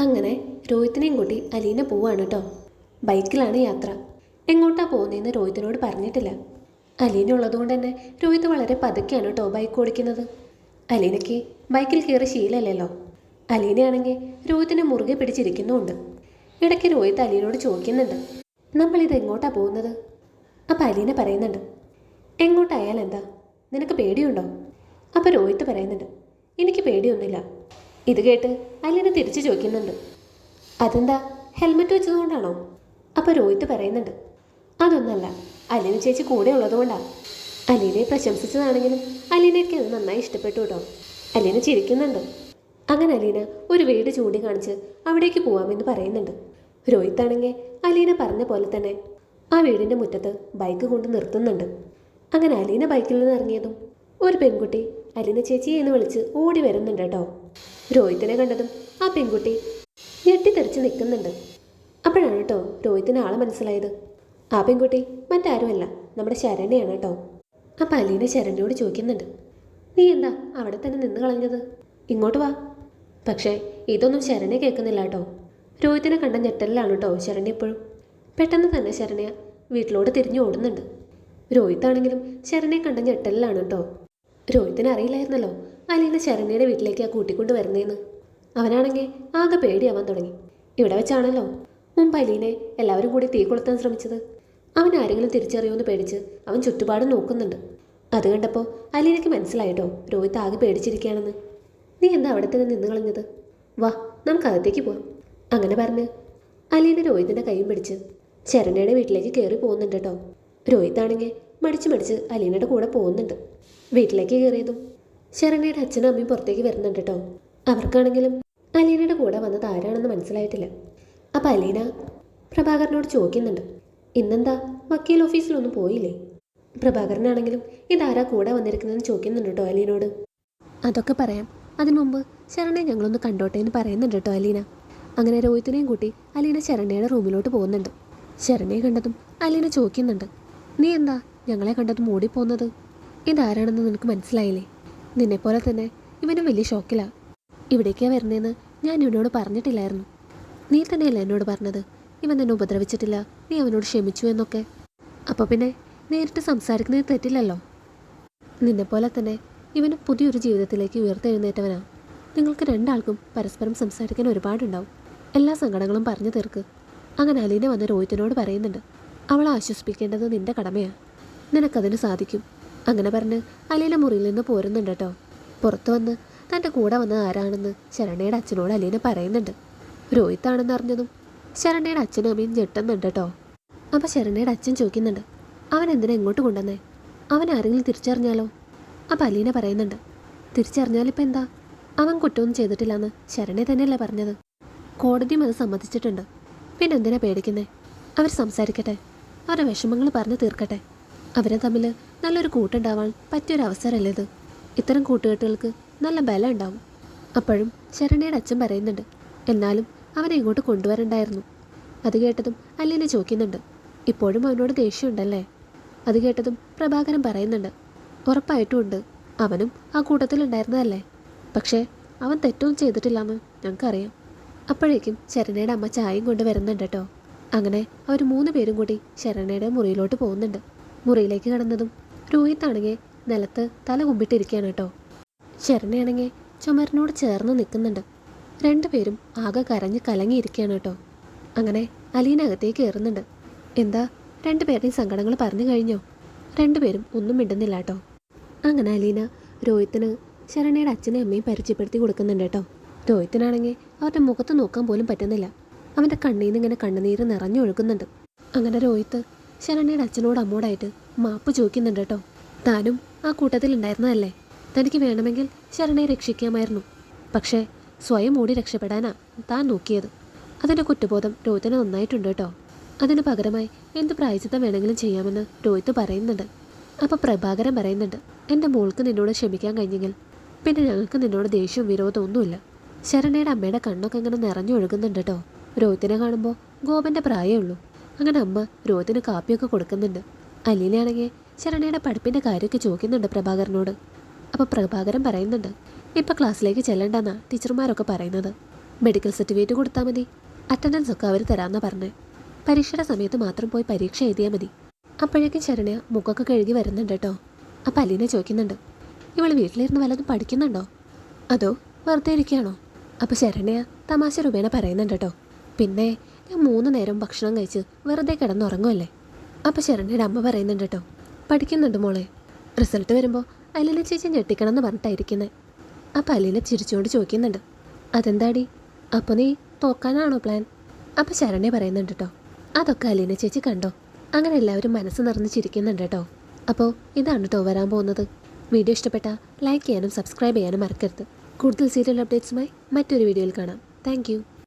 അങ്ങനെ രോഹിത്തിനെയും കൂട്ടി അലീന പോവാണ് കേട്ടോ. ബൈക്കിലാണ് യാത്ര. എങ്ങോട്ടാ പോകുന്നതെന്ന് രോഹിത്തിനോട് പറഞ്ഞിട്ടില്ല. അലീന ഉള്ളതുകൊണ്ട് തന്നെ രോഹിത്ത് വളരെ പതുക്കെയാണ് കേട്ടോ ബൈക്ക് ഓടിക്കുന്നത്. അലീനയ്ക്ക് ബൈക്കിൽ കയറി ശീലമല്ലല്ലോ. അലീനയാണെങ്കിൽ രോഹിത്തിനെ മുറുകെ പിടിച്ചിരിക്കുന്നുമുണ്ട്. ഇടയ്ക്ക് രോഹിത്ത് അലീനോട് ചോദിക്കുന്നുണ്ട്, നമ്മളിത് എങ്ങോട്ടാ പോകുന്നത്? അപ്പം അലീന പറയുന്നുണ്ട്, എങ്ങോട്ടായാലും എന്താ, നിനക്ക് പേടിയുണ്ടോ? അപ്പം രോഹിത്ത് പറയുന്നുണ്ട്, എനിക്ക് പേടിയൊന്നുമില്ല. ഇത് കേട്ട് അലീന തിരിച്ചു ചോദിക്കുന്നുണ്ട്, അതെന്താ, ഹെൽമെറ്റ് വെച്ചതുകൊണ്ടാണോ? അപ്പോൾ രോഹിത്ത് പറയുന്നുണ്ട്, അതൊന്നല്ല, അലീന ചേച്ചി കൂടെ ഉള്ളതുകൊണ്ടാണ്. അലീനയെ പ്രശംസിച്ചതാണെങ്കിലും അലീനയ്ക്ക് അത് നന്നായി ഇഷ്ടപ്പെട്ടു കേട്ടോ. അലീന ചിരിക്കുന്നുണ്ട്. അങ്ങനെ അലീന ഒരു വീട് ചൂണ്ടിക്കാണിച്ച് അവിടേക്ക് പോവാമെന്ന് പറയുന്നുണ്ട്. രോഹിത്താണെങ്കിൽ അലീന പറഞ്ഞ പോലെ തന്നെ ആ വീടിൻ്റെ മുറ്റത്ത് ബൈക്ക് കൊണ്ട് നിർത്തുന്നുണ്ട്. അങ്ങനെ അലീന ബൈക്കിൽ നിന്ന് ഇറങ്ങിയതും ഒരു പെൺകുട്ടി അലീന ചേച്ചി എന്ന് വിളിച്ച് ഓടി വരുന്നുണ്ട് കേട്ടോ. രോഹിത്തിനെ കണ്ടതും ആ പെൺകുട്ടി ഞെട്ടിത്തെറിച്ച് നിൽക്കുന്നുണ്ട്. അപ്പോഴാണ് കേട്ടോ രോഹിത്തിന് ആളെ മനസ്സിലായത്. ആ പെൺകുട്ടി മറ്റാരുമല്ല, നമ്മുടെ ശരണ്യാണ് കേട്ടോ. അപ്പം അലീന ശരണ്യോട് ചോദിക്കുന്നുണ്ട്, നീ എന്താ അവിടെ തന്നെ നിന്ന് കളഞ്ഞത്? ഇങ്ങോട്ട് വാ. പക്ഷേ ഇതൊന്നും ശരണ്യ കേൾക്കുന്നില്ല കേട്ടോ. രോഹിത്തിനെ കണ്ട ഞെട്ടലിലാണ് കേട്ടോ ശരണ്യ ഇപ്പോഴും. പെട്ടെന്ന് തന്നെ ശരണ്യ വീട്ടിലോട്ട് തിരിഞ്ഞു ഓടുന്നുണ്ട്. രോഹിത്താണെങ്കിലും ശരണ്യെ കണ്ട ഞെട്ടലിലാണ് കേട്ടോ. രോഹിത്തിന് അറിയില്ലായിരുന്നല്ലോ അലീന ശരണ്യയുടെ വീട്ടിലേക്ക് ആ കൂട്ടിക്കൊണ്ട് വരുന്നതെന്ന്. അവനാണെങ്കിൽ ആകെ പേടിയാവാൻ തുടങ്ങി. ഇവിടെ വെച്ചാണല്ലോ മുമ്പ് അലീനെ എല്ലാവരും കൂടി തീ കൊളുത്താൻ ശ്രമിച്ചത്. അവൻ ആരെങ്കിലും തിരിച്ചറിയുമെന്ന് പേടിച്ച് അവൻ ചുറ്റുപാടും നോക്കുന്നുണ്ട്. അത് കണ്ടപ്പോൾ അലീനയ്ക്ക് മനസ്സിലായിട്ടോ രോഹിത്ത് ആകെ പേടിച്ചിരിക്കുകയാണെന്ന്. നീ എന്താ അവിടെ തന്നെ നിന്ന് കളഞ്ഞത്? വാ, നമുക്ക് അകത്തേക്ക് പോവാം. അങ്ങനെ പറഞ്ഞ് അലീന രോഹിത്തിൻ്റെ കൈയും പിടിച്ച് ശരണ്യയുടെ വീട്ടിലേക്ക് കയറി പോകുന്നുണ്ട് കേട്ടോ. രോഹിത്താണെങ്കിൽ മടിച്ച് അലീനയുടെ കൂടെ പോകുന്നുണ്ട്. വീട്ടിലേക്ക് കയറിയതും ശരണ്യയുടെ അച്ഛനും അമ്മയും പുറത്തേക്ക് വരുന്നുണ്ട് കേട്ടോ. അവർക്കാണെങ്കിലും അലീനയുടെ കൂടെ വന്നത് ആരാണെന്ന് മനസ്സിലായിട്ടില്ല. അപ്പം അലീന പ്രഭാകരനോട് ചോദിക്കുന്നുണ്ട്, ഇന്നെന്താ വക്കീൽ ഓഫീസിലൊന്നും പോയില്ലേ? പ്രഭാകരനാണെങ്കിലും ഇതാരാ കൂടെ വന്നിരിക്കുന്നതെന്ന് ചോദിക്കുന്നുണ്ട് കേട്ടോ അലീനോട്. അതൊക്കെ പറയാം, അതിനു മുമ്പ് ശരണ്യെ ഞങ്ങളൊന്ന് കണ്ടോട്ടെ എന്ന് പറയുന്നുണ്ട് കേട്ടോ അലീന. അങ്ങനെ രോഹിത്തിനെയും കൂട്ടി അലീന ശരണ്യയുടെ റൂമിലോട്ട് പോകുന്നുണ്ട്. ശരണ്യെ കണ്ടതും അലീന ചോദിക്കുന്നുണ്ട്, നീ എന്താ ഞങ്ങളെ കണ്ടതും ഓടിപ്പോകുന്നത്? ഇതാരാണെന്ന് നിനക്ക് മനസ്സിലായില്ലേ? നിന്നെപ്പോലെ തന്നെ ഇവനും വലിയ ഷോക്കിലാണ്. ഇവിടേക്കാണ് വരുന്നതെന്ന് ഞാൻ ഇവനോട് പറഞ്ഞിട്ടില്ലായിരുന്നു. നീ തന്നെയല്ലേ എന്നോട് പറഞ്ഞത് ഇവൻ നിന്നെ ഉപദ്രവിച്ചിട്ടില്ല, നീ അവനോട് ക്ഷമിച്ചു എന്നൊക്കെ. അപ്പോൾ പിന്നെ നേരിട്ട് സംസാരിക്കുന്നത് തെറ്റില്ലല്ലോ. നിന്നെപ്പോലെ തന്നെ ഇവന് പുതിയൊരു ജീവിതത്തിലേക്ക് ഉയർത്തെഴുന്നേറ്റവനാണ്. നിങ്ങൾക്ക് രണ്ടാൾക്കും പരസ്പരം സംസാരിക്കാൻ ഒരുപാടുണ്ടാവും. എല്ലാ സങ്കടങ്ങളും പറഞ്ഞു തീർക്ക്. അങ്ങനെ അലീന വന്ന് രോഹിത്തിനോട് പറയുന്നുണ്ട്, അവളെ ആശ്വസിപ്പിക്കേണ്ടത് നിന്റെ കടമയാണ്, നിനക്കതിന് സാധിക്കും. അങ്ങനെ പറഞ്ഞ് അലീന മുറിയിൽ നിന്ന് പോരുന്നുണ്ട് കേട്ടോ. പുറത്തു വന്ന് തൻ്റെ കൂടെ വന്നത് ആരാണെന്ന് ശരണ്യയുടെ അച്ഛനോട് അലീന പറയുന്നുണ്ട്. രോഹിത്താണെന്ന് അറിഞ്ഞതും ശരണ്യയുടെ അച്ഛനും അമ്മയും ഞെട്ടുന്നുണ്ട് കേട്ടോ. അപ്പോൾ ശരണ്യയുടെ അച്ഛൻ ചോദിക്കുന്നുണ്ട്, അവൻ എന്തിനാ ഇങ്ങോട്ട് കൊണ്ടുവന്നേ? അവൻ ആരെങ്കിലും തിരിച്ചറിഞ്ഞാലോ? അപ്പം അലീന പറയുന്നുണ്ട്, തിരിച്ചറിഞ്ഞാലിപ്പോൾ എന്താ, അവൻ കുറ്റമൊന്നും ചെയ്തിട്ടില്ലെന്ന് ശരണ്യ തന്നെയല്ലേ പറഞ്ഞത്. കോടതിയും അത് സമ്മതിച്ചിട്ടുണ്ട്. പിന്നെ എന്തിനാ പേടിക്കുന്നേ? അവർ സംസാരിക്കട്ടെ, അവരുടെ വിഷമങ്ങൾ പറഞ്ഞു തീർക്കട്ടെ. അവരെ തമ്മിൽ നല്ലൊരു കൂട്ടുണ്ടാവാൻ പറ്റിയൊരവസരമല്ലേ ഇത്. ഇത്തരം കൂട്ടുകെട്ടുകൾക്ക് നല്ല ബലം ഉണ്ടാവും. അപ്പോഴും ശരണ്യയുടെ അച്ഛൻ പറയുന്നുണ്ട്, എന്നാലും അവനെ ഇങ്ങോട്ട് കൊണ്ടുവരണ്ടായിരുന്നു. അത് കേട്ടതും അലീന ചോദിക്കുന്നുണ്ട്, ഇപ്പോഴും അവനോട് ദേഷ്യമുണ്ടല്ലേ? അത് കേട്ടതും പ്രഭാകരൻ പറയുന്നുണ്ട്, ഉറപ്പായിട്ടും ഉണ്ട്, അവനും ആ കൂട്ടത്തിലുണ്ടായിരുന്നതല്ലേ. പക്ഷേ അവൻ തെറ്റൊന്നും ചെയ്തിട്ടില്ലെന്ന് ഞങ്ങൾക്കറിയാം. അപ്പോഴേക്കും ശരണ്യയുടെ അമ്മ ചായയും കൊണ്ട് വരുന്നുണ്ട് കേട്ടോ. അങ്ങനെ അവർ 3 പേരും കൂടി ശരണ്യയുടെ മുറിയിലോട്ട് പോകുന്നുണ്ട്. മുറിയിലേക്ക് കടന്നതും രോഹിത്താണെങ്കിൽ നിലത്ത് തല കുമ്പിട്ടിരിക്കുകയാണ് കേട്ടോ. ശരണ്യാണെങ്കിൽ ചുമരിനോട് ചേർന്ന് നിൽക്കുന്നുണ്ട്. 2 പേരും ആകെ കരഞ്ഞ് കലങ്ങിയിരിക്കുകയാണ് കേട്ടോ. അങ്ങനെ അലീന അകത്തേക്ക് കയറുന്നുണ്ട്. എന്താ 2 പേരുടെയും സങ്കടങ്ങൾ പറഞ്ഞു കഴിഞ്ഞോ? 2 പേരും ഒന്നും മിണ്ടുന്നില്ല കേട്ടോ. അങ്ങനെ അലീന രോഹിത്തിന് ശരണ്യയുടെ അച്ഛനെയും അമ്മയും പരിചയപ്പെടുത്തി കൊടുക്കുന്നുണ്ട് കേട്ടോ. രോഹിത്തിനാണെങ്കിൽ അവരുടെ മുഖത്ത് നോക്കാൻ പോലും പറ്റുന്നില്ല. അവൻ്റെ കണ്ണിൽ നിന്ന് ഇങ്ങനെ കണ്ണുനീര് നിറഞ്ഞൊഴുകുന്നുണ്ട്. അങ്ങനെ രോഹിത്ത് ശരണ്യയുടെ അച്ഛനോട് അമ്മോടായിട്ട് മാപ്പ് ചോദിക്കുന്നുണ്ട് കേട്ടോ. താനും ആ കൂട്ടത്തിലുണ്ടായിരുന്നതല്ലേ, തനിക്ക് വേണമെങ്കിൽ ശരണ്യെ രക്ഷിക്കാമായിരുന്നു. പക്ഷേ സ്വയം ഓടി രക്ഷപ്പെടാനാ താൻ നോക്കിയത്. അതിൻ്റെ കുറ്റബോധം രോഹിത്തിന് നന്നായിട്ടുണ്ട് കേട്ടോ. അതിന് പകരമായി എന്ത് പ്രായച്ചിത്തം വേണമെങ്കിലും ചെയ്യാമെന്ന് രോഹിത്ത് പറയുന്നുണ്ട്. അപ്പോൾ പ്രഭാകരൻ പറയുന്നുണ്ട്, എൻ്റെ മോൾക്ക് നിന്നോട് ക്ഷമിക്കാൻ കഴിഞ്ഞെങ്കിൽ പിന്നെ ഞങ്ങൾക്ക് നിന്നോട് ദേഷ്യവും വിരോധവും ഒന്നുമില്ല. ശരണ്യയുടെ അമ്മയുടെ കണ്ണൊക്കെ ഇങ്ങനെ നിറഞ്ഞൊഴുകുന്നുണ്ട് കേട്ടോ. രോഹിത്തിനെ കാണുമ്പോൾ ഗോപൻ്റെ പ്രായമേ ഉള്ളൂ. അങ്ങനെ അമ്മ രോഹിത്തിന് കാപ്പിയൊക്കെ കൊടുക്കുന്നുണ്ട്. അലീനയാണെങ്കിൽ ശരണ്യയുടെ പഠിപ്പിൻ്റെ കാര്യമൊക്കെ ചോദിക്കുന്നുണ്ട് പ്രഭാകരനോട്. അപ്പോൾ പ്രഭാകരൻ പറയുന്നുണ്ട്, ഇപ്പം ക്ലാസ്സിലേക്ക് ചെല്ലണ്ടെന്നാണ് ടീച്ചർമാരൊക്കെ പറയുന്നത്. മെഡിക്കൽ സർട്ടിഫിക്കറ്റ് കൊടുത്താൽ മതി. അറ്റൻഡൻസ് ഒക്കെ അവർ തരാമെന്നാണ് പറഞ്ഞത്. പരീക്ഷയുടെ സമയത്ത് മാത്രം പോയി പരീക്ഷ എഴുതിയാൽ മതി. അപ്പോഴേക്കും ശരണ്യ മുഖമൊക്കെ കഴുകി വരുന്നുണ്ട് കേട്ടോ. അപ്പം അലീന ചോദിക്കുന്നുണ്ട്, ഇവൾ വീട്ടിലിരുന്ന് വല്ലതും പഠിക്കുന്നുണ്ടോ അതോ വെറുതെ ഇരിക്കുകയാണോ? അപ്പോൾ ശരണ്യ തമാശ രൂപേണ പറയുന്നുണ്ട് കേട്ടോ, പിന്നെ ഞാൻ 3 നേരം ഭക്ഷണം കഴിച്ച് വെറുതെ കിടന്നുറങ്ങുമല്ലേ. അപ്പോൾ ശരണ്യയുടെ അമ്മ പറയുന്നുണ്ട് കേട്ടോ, പഠിക്കുന്നുണ്ട് മോളെ. റിസൾട്ട് വരുമ്പോൾ അലീന ചേച്ചി ഞെട്ടിക്കണം എന്ന് പറഞ്ഞിട്ടായിരിക്കുന്നത്. അപ്പോൾ അലീന ചിരിച്ചുകൊണ്ട് ചോദിക്കുന്നുണ്ട്, അതെന്താടി, അപ്പോൾ നീ തോക്കാനാണോ പ്ലാൻ? അപ്പോൾ ശരണ്യ പറയുന്നുണ്ട് കേട്ടോ, അതൊക്കെ അലീന ചേച്ചി കണ്ടോ. അങ്ങനെ എല്ലാവരും മനസ്സ് നിറഞ്ഞ് ചിരിക്കുന്നുണ്ട് കേട്ടോ. അപ്പോൾ ഇതാണ് കേട്ടോ വരാൻ പോകുന്നത്. വീഡിയോ ഇഷ്ടപ്പെട്ടാൽ ലൈക്ക് ചെയ്യാനും സബ്സ്ക്രൈബ് ചെയ്യാനും മറക്കരുത്. കൂടുതൽ സീരിയൽ അപ്ഡേറ്റ്സുമായി മറ്റൊരു വീഡിയോയിൽ കാണാം. താങ്ക്